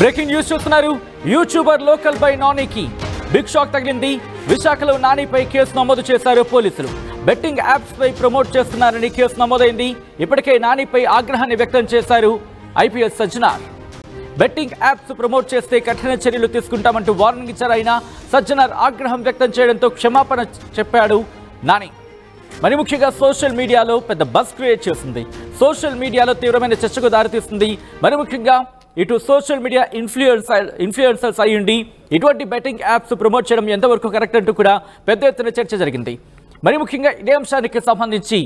Breaking news చూస్తున్నారు. YouTuber local by నానికి big shock తగిలింది. విశాఖలో నానిపై కేసు నమోదు చేశారు పోలీసులు. బెట్టింగ్ యాప్స్ పై ప్రమోట్ చేస్తున్నారని కేసు నమోదైంది. ఇప్పటికే నానిపై ఆగ్రహాన్ని వ్యక్తం చేశారు IPS Sajjanar. Betting apps promote చేస్తే కఠిన చర్యలు తీసుకుంటామంటూ వార్నింగ్ ఇచ్చారు. ఆయన సజ్జనార్ ఆగ్రహం వ్యక్తం చేయడంతో క్షమాపణ చెప్పాడు నాని. మరి ముఖ్యంగా సోషల్ మీడియాలో పెద్ద బజ్ క్రియేట్ చేస్తుంది. సోషల్ మీడియాలో తీవ్రమైన చర్చకు దారితీస్తుంది. మరి ముఖ్యంగా ఇటు సోషల్ మీడియా ఇన్ఫ్లుయెన్సర్స్ అయ్యుండి ఇటువంటి బెట్టింగ్ యాప్స్ ప్రమోట్ చేయడం ఎంతవరకు కరెక్ట్ అంటూ కూడా పెద్ద ఎత్తున చర్చ జరిగింది. మరి ముఖ్యంగా ఇదే అంశానికి సంబంధించి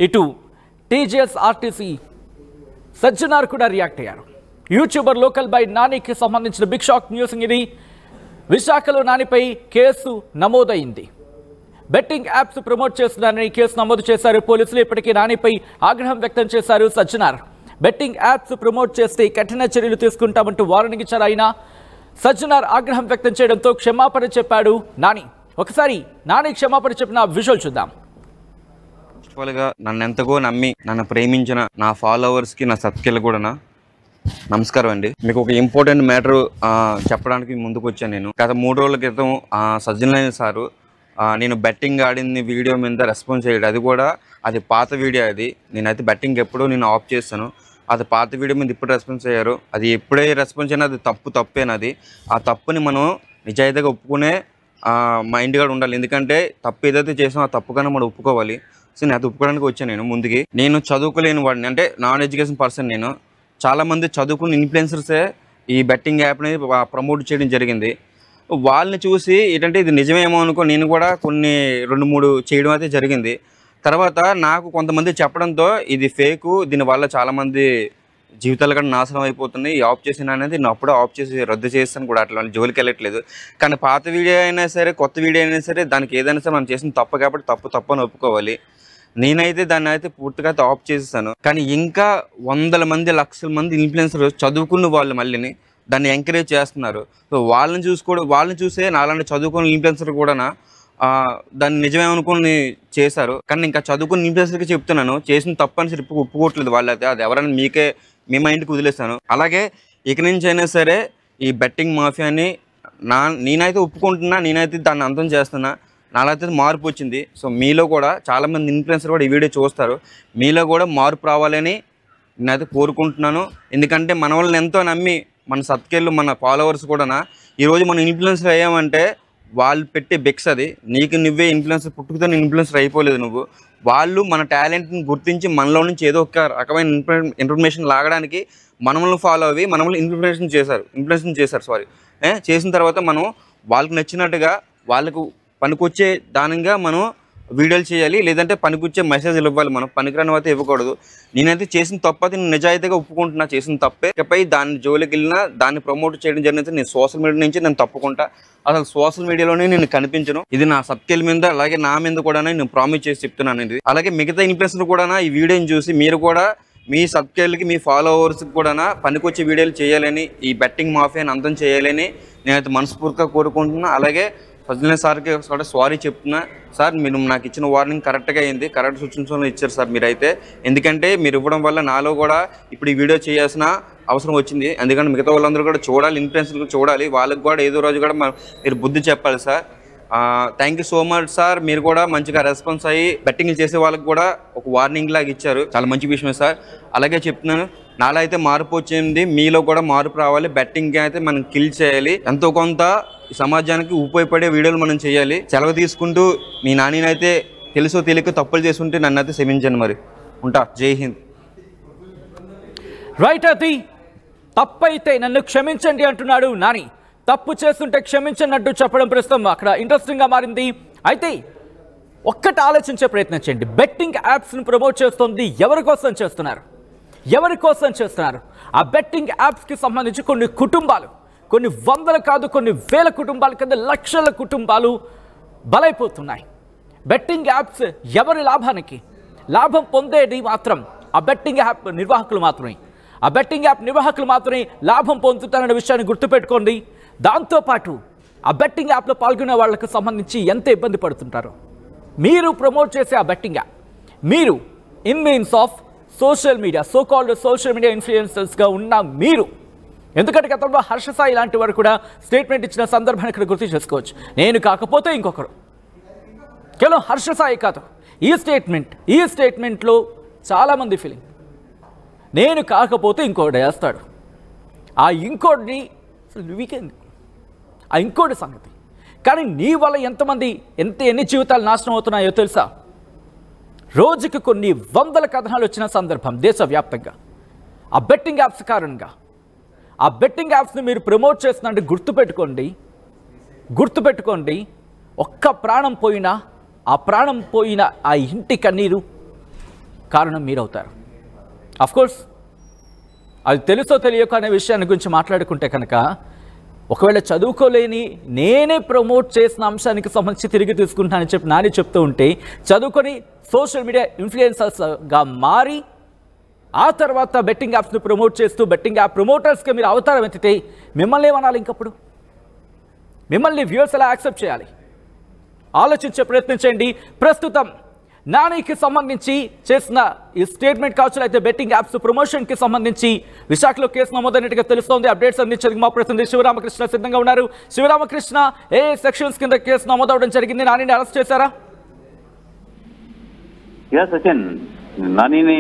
ఇటు టీజీఎస్ ఆర్టీసీ సజ్జనార్ కూడా రియాక్ట్ అయ్యారు. యూట్యూబర్ లోకల్ బై నానికి సంబంధించిన బిగ్ షాక్ న్యూస్ ఇది. విశాఖలో నానిపై కేసు నమోదైంది. బెట్టింగ్ యాప్స్ ప్రమోట్ చేస్తున్నారని కేసు నమోదు చేశారు పోలీసులు. ఇప్పటికీ నానిపై ఆగ్రహం వ్యక్తం చేశారు సజ్జనార్. బెట్టింగ్ యాప్స్ ప్రమోట్ చేస్తే కఠిన చర్యలు తీసుకుంటామంటూ వార్నింగ్ ఇచ్చారు ఆయన. సజ్జనార్ ఆగ్రహం వ్యక్తం చేయడంతో క్షమాపణ చెప్పాడు నాని. ఒకసారి నాని క్షమాపణ చెప్పిన విజువల్ చూద్దాం. నన్ను ఎంతగో నమ్మి నన్ను ప్రేమించిన నా ఫాలోవర్స్కి నా సబ్స్క్రైబర్లు కూడా నమస్కారం అండి. మీకు ఒక ఇంపార్టెంట్ మ్యాటర్ చెప్పడానికి ముందుకు వచ్చాను. నేను గత 3 రోజుల క్రితం సజ్జనార్ సారు నేను బెట్టింగ్ ఆడింది వీడియో మీద రెస్పాన్స్ చేయడం, అది పాత వీడియో. నేనైతే బెట్టింగ్ ఎప్పుడూ నేను ఆఫ్ చేస్తాను. అది పాత వీడియో మీద ఇప్పుడు రెస్పాన్స్ అయ్యారు. అది ఎప్పుడే రెస్పాన్స్ అయినా అది తప్పేనది. ఆ తప్పుని మనం నిజాయితీగా ఒప్పుకునే మైండ్ కూడా ఉండాలి. ఎందుకంటే తప్పు ఏదైతే చేసామో ఆ తప్పుగానే మనం ఒప్పుకోవాలి. సో నేను అది ఒప్పుకోవడానికి వచ్చాను. నేను చదువుకోలేని వాడిని, అంటే నాన్ ఎడ్యుకేషన్ పర్సన్. నేను చాలామంది చదువుకున్న ఇన్ఫ్లుయెన్సర్సే ఈ బెట్టింగ్ యాప్ని ప్రమోట్ చేయడం జరిగింది. వాళ్ళని చూసి ఏంటంటే ఇది నిజమేమో అనుకో నేను కూడా కొన్ని 2-3 చేయడం అయితే జరిగింది. తర్వాత నాకు కొంతమంది చెప్పడంతో ఇది ఫేకు, దీనివల్ల చాలామంది జీవితాలు కూడా నాశనం అయిపోతున్నాయి, ఆఫ్ చేసిన అనేది నేను అప్పుడే ఆఫ్ చేసి రద్దు చేస్తాను కూడా. అట్లా జోలికి వెళ్ళట్లేదు. కానీ పాత వీడియో అయినా సరే కొత్త వీడియో అయినా సరే దానికి ఏదైనా సరే మనం చేసిన తప్పు కాబట్టి తప్పు అని ఒప్పుకోవాలి. నేనైతే దాన్ని అయితే పూర్తిగా ఆఫ్ చేసేసాను. కానీ ఇంకా 100 మంది 1,00,000 మంది ఇన్ఫ్లుయెన్సర్ చదువుకున్న వాళ్ళు మళ్ళీని దాన్ని ఎంకరేజ్ చేస్తున్నారు. సో వాళ్ళని చూసే నాలాంటి చదువుకున్న ఇన్ఫ్లుయెన్సర్ కూడా దాన్ని నిజమేమనుకుని చేశారు. కానీ ఇంకా చదువుకున్న ఇన్ఫ్లుయెన్సర్కి చెప్తున్నాను, చేసిన తప్పని సరి ఒప్పుకోవట్లేదు వాళ్ళైతే. అది ఎవరైనా మీ మైండ్కి వదిలేస్తాను. అలాగే ఇక నుంచి అయినా సరే ఈ బెట్టింగ్ మాఫియాని నేనైతే ఒప్పుకుంటున్నా, నేనైతే దాన్ని అంతం చేస్తున్నా. నాలైతే మార్పు వచ్చింది. సో మీలో కూడా చాలామంది ఇన్ఫ్లుయెన్సర్ కూడా ఈ వీడియో చూస్తారు. మీలో కూడా మార్పు రావాలని నేనైతే కోరుకుంటున్నాను. ఎందుకంటే మన వాళ్ళని ఎంతో నమ్మి మన సబ్స్క్రైబర్లు మన ఫాలోవర్స్ కూడా ఈరోజు మనం ఇన్ఫ్లుయెన్సర్ అయ్యామంటే వాళ్ళు పెట్టే బెక్స్ అది. నీకు నువ్వే ఇన్ఫ్లుయెన్సర్, పుట్టుకతో ఇన్ఫ్లుయెన్సర్ అయిపోలేదు నువ్వు. వాళ్ళు మన టాలెంట్ని గుర్తించి మనలో నుంచి ఏదో ఒక రకమైన ఇన్ఫర్మేషన్ లాగడానికి మనల్ని ఫాలో అవి మనల్ని ఇన్ఫ్లుయెన్స్ చేశారు. చేసిన తర్వాత మనం వాళ్ళకి నచ్చినట్టుగా వాళ్ళకు పనికొచ్చే దానిగా మనం వీడియోలు చేయాలి, లేదంటే పనికొచ్చే మెసేజ్లు ఇవ్వాలి. మనం పనికిరాని అయితే ఇవ్వకూడదు. నేనైతే చేసిన తప్పు అయితే నేను నిజాయితీగా ఒప్పుకుంటున్నా, చేసిన తప్పే. ఇకపై దాన్ని జోలికి వెళ్ళినా దాన్ని ప్రమోట్ చేయడం జరిగితే నేను సోషల్ మీడియా నుంచి నేను తప్పుకుంటా. అసలు సోషల్ మీడియాలోనే నేను కనిపించను. ఇది నా సబ్స్క్రైబ్ మీద అలాగే నా మీద కూడా నేను ప్రామిస్ చేసి చెప్తున్నాను. ఇది అలాగే మిగతా ఇన్ఫ్లుయెన్సర్ కూడా ఈ వీడియోని చూసి మీరు కూడా మీ సబ్స్క్రైబర్లకి మీ ఫాలోవర్స్కి కూడా పనికొచ్చే వీడియోలు చేయాలని, ఈ బెట్టింగ్ మాఫియాని అంతం చేయాలని నేనైతే మనస్ఫూర్తిగా కోరుకుంటున్నా. అలాగే సజ్జనార్ సార్కి కూడా సారీ చెప్తున్నా. సార్ మీరు నాకు ఇచ్చిన వార్నింగ్ కరెక్ట్గా అయింది, కరెక్ట్ సూచనలు ఇచ్చారు సార్ మీరైతే. ఎందుకంటే మీరు ఇవ్వడం వల్ల నాలో కూడా ఇప్పుడు ఈ వీడియో చేయాల్సిన అవసరం వచ్చింది. ఎందుకంటే మిగతా వాళ్ళందరూ కూడా చూడాలి, ఇన్ఫ్లుయెన్సర్లు చూడాలి, వాళ్ళకి కూడా ఏదో రోజు కూడా మీరు బుద్ధి చెప్పాలి sir. Thank you so much sir. మీరు కూడా మంచిగా రెస్పాన్స్ అయ్యి బెట్టింగ్లు చేసే వాళ్ళకి కూడా ఒక వార్నింగ్ లాగా ఇచ్చారు. చాలా మంచి విషయమే సార్. అలాగే చెప్తున్నాను, నాలో అయితే మార్పు వచ్చింది, మీలో కూడా మార్పు రావాలి. బెట్టింగ్ అయితే మనం కిల్ చేయాలి. ఎంతో కొంత సమాజానికి ఉపయోగపడే వీడియోలు మనం చేయాలి. సెలవు తీసుకుంటూ మీ నానినైతే తెలుసో తెలియక తప్పులు చేస్తుంటే నన్ను అయితే క్షమించండి. మరి ఉంటా. జై హింద్. రైట్, అది తప్పైతే నన్ను క్షమించండి అంటున్నాడు నాని. తప్పు చేస్తుంటే క్షమించండి అంటూ చెప్పడం ప్రస్తుతం అక్కడ ఇంట్రెస్టింగ్గా మారింది. అయితే ఒక్కటి ఆలోచించే ప్రయత్నం చేయండి. బెట్టింగ్ యాప్స్ని ప్రమోట్ చేస్తుంది ఎవరి కోసం చేస్తున్నారు? ఆ బెట్టింగ్ యాప్స్కి సంబంధించి కొన్ని కుటుంబాలు, కొన్ని వందలు కాదు కొన్ని వేల కుటుంబాల కింద లక్షల కుటుంబాలు బలైపోతున్నాయి. బెట్టింగ్ యాప్స్ ఎవరి లాభానికి? లాభం పొందేది మాత్రం ఆ బెట్టింగ్ యాప్ నిర్వాహకులు మాత్రమే లాభం పొందుతారనే విషయాన్ని గుర్తుపెట్టుకోండి. దాంతోపాటు ఆ బెట్టింగ్ యాప్లో పాల్గొనే వాళ్ళకు సంబంధించి ఎంత ఇబ్బంది పడుతుంటారో. మీరు ప్రమోట్ చేసే ఆ బెట్టింగ్ యాప్ మీరు in means of social media, so called social media ఇన్ఫ్లుయెన్సర్స్గా ఉన్న ఎందుకంటే గతంలో హర్ష సాయి లాంటి వారు కూడా స్టేట్మెంట్ ఇచ్చిన సందర్భాన్ని ఇక్కడ గుర్తు చేసుకోవచ్చు. నేను కాకపోతే ఇంకొకరు, కేవలం హర్ష సాయి కాదు, ఈ స్టేట్మెంట్లో చాలామంది ఫీలింగ్ నేను కాకపోతే ఇంకోటి వేస్తాడు. ఆ ఇంకోటిని వీకెండ్ ఆ ఇంకోటి సంగతి. కానీ నీ వల్ల ఎంతమంది ఎన్ని జీవితాలు నాశనం అవుతున్నాయో తెలుసా? రోజుకి కొన్ని వందల కథనాలు వచ్చిన సందర్భం దేశవ్యాప్తంగా ఆ బెట్టింగ్ యాప్స్ కారణంగా. ఆ బెట్టింగ్ యాప్స్ని మీరు ప్రమోట్ చేస్తున్నట్టు గుర్తుపెట్టుకోండి. ఒక్క ప్రాణం పోయినా ఆ ఇంటి కన్నీరు కారణం మీరవుతారు. అఫ్కోర్స్ అది తెలుసో తెలియక అనే విషయాన్ని గురించి మాట్లాడుకుంటే కనుక, ఒకవేళ చదువుకోలేని నేనే ప్రమోట్ చేసిన అంశానికి సంబంధించి తిరిగి తీసుకుంటానని చెప్పి నాని చెప్తూ ఉంటే, చదువుకొని సోషల్ మీడియా ఇన్ఫ్లుయెన్సర్స్గా మారి ఆ తర్వాత బెట్టింగ్ యాప్స్ని ప్రమోట్ చేస్తూ బెట్టింగ్ యాప్ ప్రమోటర్స్కి మీరు అవతారం ఎత్తితే మిమ్మల్ని ఏమనాలి? ఇంకప్పుడు మిమ్మల్ని వ్యూవర్స్ ఎలా యాక్సెప్ట్ చేయాలి? ఆలోచించే ప్రయత్నం చేయండి. ప్రస్తుతం నానికి సంబంధించి చేసిన ఈ స్టేట్మెంట్ కావచ్చు, అయితే బెట్టింగ్ యాప్స్ ప్రమోషన్కి సంబంధించి విశాఖలో కేసు నమోదైనట్టుగా తెలుస్తోంది. అప్డేట్స్ అందించేందుకు మా ప్రతినిధి శివరామకృష్ణ సిద్ధంగా ఉన్నారు. శివరామకృష్ణ, ఏ సెక్షన్స్ కింద కేసు నమోదవడం జరిగింది? నానిని అరెస్ట్ చేశారా? సచిన్, నానిని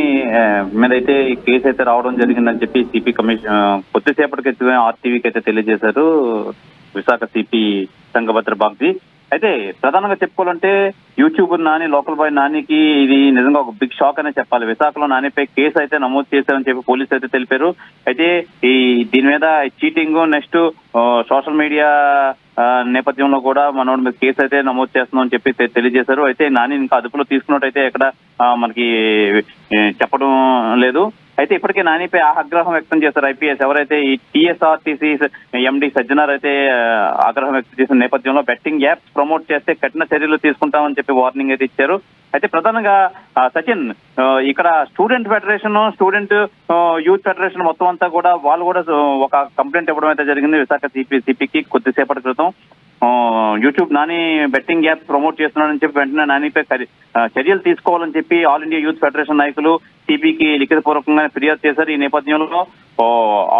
మీద అయితే ఈ కేసు అయితే రావడం జరిగిందని చెప్పి సిపి కమిషన్ కొద్దిసేపటి క్రితమే ఆర్టీవీకి అయితే తెలియజేశారు విశాఖ సిపి సంగభద్ర బాగ్జీ. అయితే ప్రధానంగా చెప్పుకోవాలంటే యూట్యూబర్ నాని, లోకల్ బాయ్ నానికి ఇది నిజంగా ఒక బిగ్ షాక్ అనే చెప్పాలి. విశాఖలో నానిపై కేసు అయితే నమోదు చేశారని చెప్పి పోలీసులు అయితే తెలిపారు. అయితే దీని మీద చీటింగ్, నెక్స్ట్ సోషల్ మీడియా నేపథ్యంలో కూడా మనోడి మీద కేసు అయితే నమోదు చేస్తున్నాం అని చెప్పి తెలియజేశారు. అయితే నాని ఇంకా అదుపులో తీసుకున్నట్టయితే ఎక్కడ మనకి చెప్పడం లేదు. అయితే ఇప్పటికే నానిపై ఆగ్రహం వ్యక్తం చేశారు ఐపీఎస్. ఎవరైతే ఈ టీఎస్ఆర్టీసీ ఎండి సజ్జనార్ అయితే ఆగ్రహం వ్యక్తం చేసిన నేపథ్యంలో బెట్టింగ్ యాప్స్ ప్రమోట్ చేస్తే కఠిన చర్యలు తీసుకుంటామని చెప్పి వార్నింగ్ అయితే ఇచ్చారు. అయితే ప్రధానంగా సచిన్, ఇక్కడ student federation, student youth federation మొత్తం అంతా కూడా వాళ్ళు కూడా ఒక కంప్లైంట్ ఇవ్వడం అయితే జరిగింది విశాఖ సిపికి కొద్దిసేపటి క్రితం. YouTube Nani betting app promote చేస్తున్నాడని చెప్పి వెంటనే నానిపై చర్యలు తీసుకోవాలని చెప్పి ఆల్ ఇండియా యూత్ ఫెడరేషన్ నాయకులు సిపికి లిఖితపూర్వకంగా ఫిర్యాదు చేశారు. ఈ నేపథ్యంలో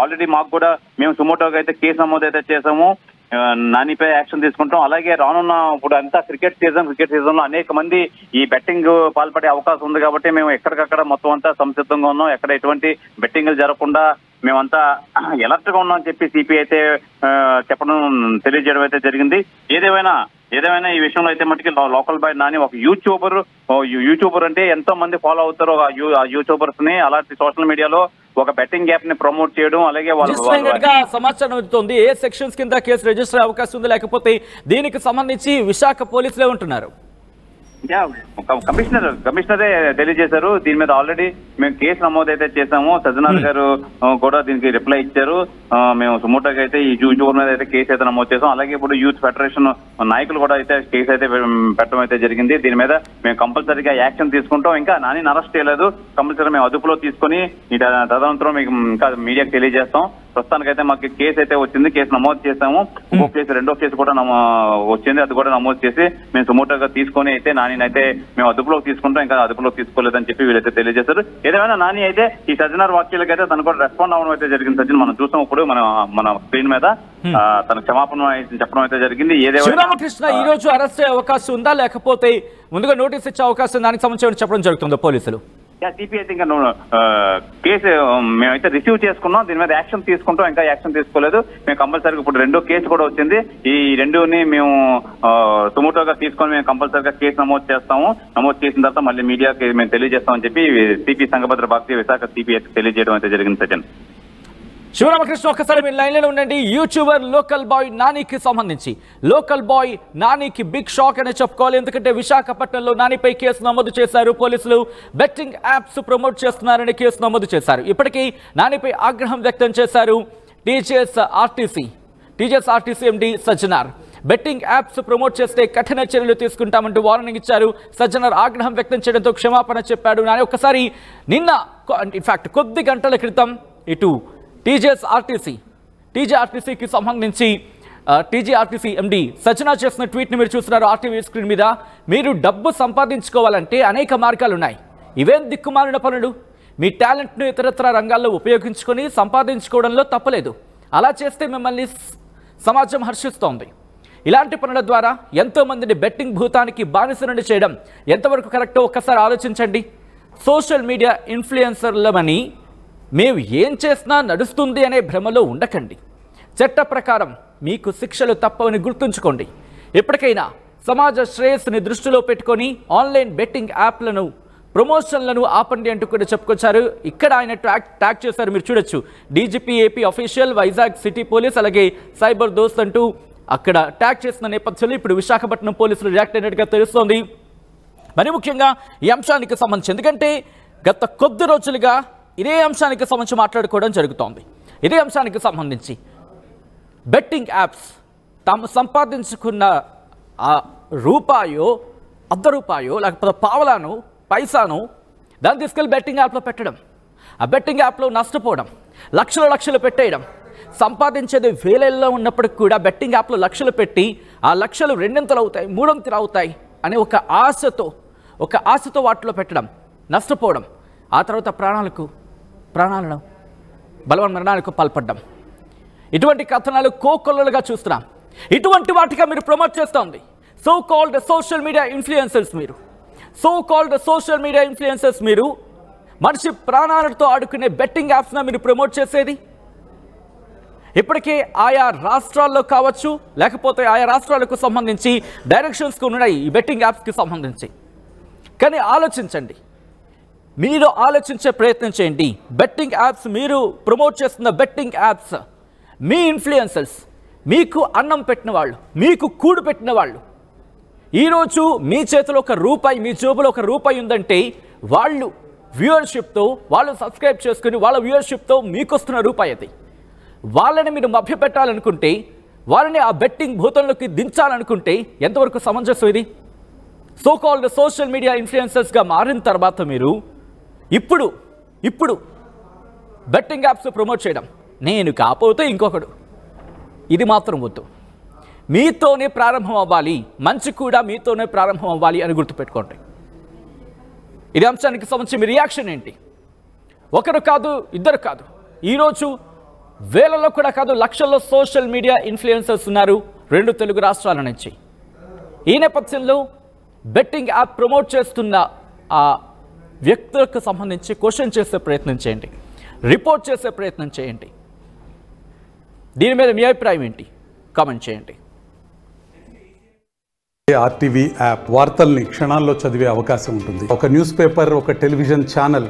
ఆల్రెడీ మాకు కూడా మేము సుమోటోగా అయితే కేసు నమోదు అయితే చేశాము, నానిపై యాక్షన్ తీసుకుంటాం. అలాగే రానున్న ఇప్పుడు అంతా క్రికెట్ సీజన్ లో అనేక మంది ఈ బెట్టింగ్ పాల్పడే అవకాశం ఉంది కాబట్టి మేము ఎక్కడికక్కడ మొత్తం అంతా సంసిద్ధంగా ఉన్నాం. ఎక్కడ ఎటువంటి బెట్టింగ్లు జరగకుండా మేమంతా ఎలర్ట్ గా ఉన్నామని చెప్పి సిపి అయితే చెప్పడం తెలియజేయడం అయితే జరిగింది. ఏదేమైనా ఈ విషయంలో అయితే మటుకి లోకల్ బాయ్ నాని ఒక యూట్యూబర్ అంటే ఎంతో మంది ఫాలో అవుతారు ఆ యూట్యూబర్స్ ని. అలాంటి సోషల్ మీడియాలో ఒక బెట్టింగ్ యాప్ ని ప్రమోట్ చేయడం, అలాగే సమాచారం అవుతుంది. ఏ సెక్షన్స్ కింద కేసు రిజిస్టర్ అవకాశం ఉంది, లేకపోతే దీనికి సంబంధించి విశాఖ పోలీసులే ఉంటున్నారు? కమిషనరే తెలియజేశారు. దీని మీద ఆల్రెడీ మేము కేసు నమోదు అయితే చేశాము. సజ్జనార్ గారు కూడా దీనికి రిప్లై ఇచ్చారు. మేము సుమోటోగా అయితే ఈ యూట్యూబర్ మీద అయితే కేసు అయితే నమోదు చేసాం. అలాగే ఇప్పుడు యూత్ ఫెడరేషన్ నాయకులు కూడా అయితే కేసు అయితే పెట్టడం అయితే జరిగింది. దీని మీద మేము కంపల్సరీగా యాక్షన్ తీసుకుంటాం. ఇంకా నాని అరెస్ట్ చేయలేదు, కంపల్సరీ మేము అదుపులో తీసుకొని తదనంతరం మీకు ఇంకా మీడియాకి తెలియజేస్తాం. ప్రస్తుతానికైతే మాకు కేసు అయితే వచ్చింది, కేసు నమోదు చేసాము. ఇంకో కేసు, రెండో కేసు కూడా వచ్చింది, అది కూడా నమోదు చేసి మేము సుమోటోగా తీసుకొని అయితే నాని అయితే మేము అదుపులోకి తీసుకుంటాం. ఇంకా అదుపులోకి తీసుకోలేదని చెప్పి వీళ్ళైతే తెలియజేశారు. ఏదేమైనా నాని అయితే ఈ సజ్జనార్ వాక్యాలకు అయితే తను కూడా రెస్పాండ్ అవ్వడం అయితే జరిగింది. సజ్జన్ మనం చూసాం ఇప్పుడు మన స్క్రీన్ మీద తన క్షమాపణ చెప్పడం అయితే జరిగింది. శివరామకృష్ణ ఈ రోజు అరెస్ట్ అయ్యే అవకాశం ఉందా, లేకపోతే ముందుగా నోటీస్ ఇచ్చే అవకాశం దానికి సంబంధించి చెప్పడం జరుగుతుందో పోలీసులు? సిపి అయితే ఇంకా కేసు మేమైతే రిసీవ్ చేసుకున్నాం, దీని మీద యాక్షన్ తీసుకుంటాం. ఇంకా యాక్షన్ తీసుకోలేదు. మేము కంపల్సరీగా ఇప్పుడు రెండో కేసు కూడా వచ్చింది. ఈ రెండుని మేము సుమోటోగా తీసుకొని మేము కంపల్సరీగా కేసు నమోదు చేస్తాము. నమోదు చేసిన తర్వాత మళ్ళీ మీడియాకి మేము తెలియజేస్తామని చెప్పి సిపి సంగభద్ర బాగ్జీ విశాఖ సిపి అయితే తెలియజేయడం అయితే జరిగింది. సచిన్, శివరామకృష్ణ ఒక్కసారి మీరు లైన్లో ఉండండి. యూట్యూబర్ లోకల్ బాయ్ నానికి సంబంధించి లోకల్ బాయ్ నానికి బిగ్ షాక్ అనే చెప్పుకోవాలి. ఎందుకంటే విశాఖపట్నంలో నానిపై కేసు నమోదు చేశారు పోలీసులు. బెట్టింగ్ యాప్స్ ప్రమోట్ చేస్తున్నారని కేసు నమోదు చేశారు. ఇప్పటికీ నానిపై ఆగ్రహం వ్యక్తం చేశారు టీజీఎస్ ఆర్టీసీ ఎండి సజ్జనార్. బెట్టింగ్ యాప్స్ ప్రమోట్ చేస్తే కఠిన చర్యలు తీసుకుంటామంటూ వార్నింగ్ ఇచ్చారు. సజ్జనార్ ఆగ్రహం వ్యక్తం చేయడంతో క్షమాపణ చెప్పాడు. నాని ఒక్కసారి నిన్న ఇన్ఫాక్ట్ కొద్ది గంటల క్రితం ఇటు టీజీఆర్టీసీకి సంబంధించి టీజీఆర్టీసీ ఎండి సజ్జనార్ చేసిన ట్వీట్ని మీరు చూస్తున్నారు ఆర్టీవీ స్క్రీన్ మీద. మీరు డబ్బు సంపాదించుకోవాలంటే అనేక మార్గాలు ఉన్నాయి. ఇవేం దిక్కుమాలిన పనులు? మీ టాలెంట్ను ఇతరత్ర రంగాల్లో ఉపయోగించుకొని సంపాదించుకోవడంలో తప్పలేదు. అలా చేస్తే మిమ్మల్ని సమాజం హర్షిస్తోంది. ఇలాంటి పనుల ద్వారా ఎంతోమందిని బెట్టింగ్ భూతానికి బానిసలను చేయడం ఎంతవరకు కరెక్టో ఒక్కసారి ఆలోచించండి. సోషల్ మీడియా ఇన్ఫ్లుయెన్సర్లమని మేము ఏం చేసినా నడుస్తుంది అనే భ్రమలో ఉండకండి. చట్ట ప్రకారం మీకు శిక్షలు తప్పవని గుర్తుంచుకోండి. ఎప్పటికైనా సమాజ శ్రేయస్సుని దృష్టిలో పెట్టుకొని ఆన్లైన్ బెట్టింగ్ యాప్లను ప్రమోషన్లను ఆపండి అంటూ కూడా చెప్పుకొచ్చారు. ఇక్కడ ఆయన ట్యాగ్ చేశారు, మీరు చూడొచ్చు. DGP AP official, Vizag city police, అలాగే సైబర్ దోస్త్ అంటూ అక్కడ ట్యాగ్ చేసిన నేపథ్యంలో ఇప్పుడు విశాఖపట్నం పోలీసులు రియాక్ట్ అయినట్టుగా తెలుస్తోంది. మరి ముఖ్యంగా ఈ అంశానికి సంబంధించి, ఎందుకంటే గత కొద్ది రోజులుగా ఇదే అంశానికి సంబంధించి మాట్లాడుకోవడం జరుగుతోంది. ఇదే అంశానికి సంబంధించి బెట్టింగ్ యాప్స్ తాము సంపాదించుకున్న ఆ రూపాయో, అర్ధ రూపాయో, లేకపోతే పావలాను, పైసాను దాన్ని తీసుకెళ్ళి బెట్టింగ్ యాప్లో పెట్టడం, ఆ బెట్టింగ్ యాప్లో నష్టపోవడం, లక్షలు పెట్టేయడం, సంపాదించేది వేలల్లో ఉన్నప్పటికి కూడా బెట్టింగ్ యాప్లో లక్షలు పెట్టి ఆ లక్షలు రెండింతలు అవుతాయి, మూడొంతులు అవుతాయి అనే ఒక ఆశతో వాటిలో పెట్టడం, నష్టపోవడం, ఆ తర్వాత ప్రాణాలను బలవన్ మరణాలకు పాల్పడ్డం, ఇటువంటి కథనాలు కోకొల్లలుగా చూస్తున్నాం. ఇటువంటి వాటిగా మీరు ప్రమోట్ చేస్తోంది so called social media influencers మీరు మనిషి ప్రాణాలతో ఆడుకునే బెట్టింగ్ యాప్స్ను మీరు ప్రమోట్ చేసేది. ఇప్పటికే ఆయా రాష్ట్రాల్లో కావచ్చు, లేకపోతే ఆయా రాష్ట్రాలకు సంబంధించి డైరెక్షన్స్కి ఉన్నాయి ఈ బెట్టింగ్ యాప్స్కి సంబంధించి. కానీ ఆలోచించండి, మీరు ఆలోచించే ప్రయత్నం చేయండి. బెట్టింగ్ యాప్స్, మీరు ప్రమోట్ చేస్తున్న బెట్టింగ్ యాప్స్, మీ ఇన్ఫ్లుయెన్సర్స్, మీకు అన్నం పెట్టిన వాళ్ళు, మీకు కూడు పెట్టిన వాళ్ళు, ఈరోజు మీ చేతిలో ఒక రూపాయి, మీ జోబులో ఒక రూపాయి ఉందంటే వాళ్ళు వ్యూవర్షిప్తో, వాళ్ళు సబ్స్క్రైబ్ చేసుకుని వాళ్ళ వ్యూవర్షిప్తో మీకు వస్తున్న రూపాయి అది. వాళ్ళని మీరు మభ్యపెట్టాలనుకుంటే, వాళ్ళని ఆ బెట్టింగ్ భూతంలోకి దించాలనుకుంటే ఎంతవరకు సమంజసం ఇది? సో కాల్డ్ సోషల్ మీడియా ఇన్ఫ్లుయెన్సర్స్గా మారిన తర్వాత మీరు ఇప్పుడు బెట్టింగ్ యాప్స్ ప్రమోట్ చేయడం, నేను కాకపోతే ఇంకొకడు, ఇది మాత్రం వద్దు. మీతోనే ప్రారంభం అవ్వాలి, మంచి కూడా మీతోనే ప్రారంభం అవ్వాలి అని గుర్తుపెట్టుకోండి. ఇది అంశానికి సంబంధించి మీ రియాక్షన్ ఏంటి? ఒకరు కాదు, ఇద్దరు కాదు, ఈరోజు వేలలో కూడా కాదు, లక్షల్లో సోషల్ మీడియా ఇన్ఫ్లుయెన్సర్స్ ఉన్నారు 2 తెలుగు రాష్ట్రాల నుంచి. ఈ నేపథ్యంలో బెట్టింగ్ యాప్ ప్రమోట్ చేస్తున్న ఆ వ్యక్తులకు సంబంధించి క్వశ్చన్ చేసే ప్రయత్నం చేయండి, రిపోర్ట్ చేసే ప్రయత్నం చేయండి. దీని మీద మీ అభిప్రాయం ఏంటి? కామెంట్ చేయండి. ఆర్టీవీ యాప్ వార్తల్ని క్షణాల్లో చదివే అవకాశం ఉంటుంది. ఒక న్యూస్ పేపర్, ఒక టెలివిజన్ ఛానల్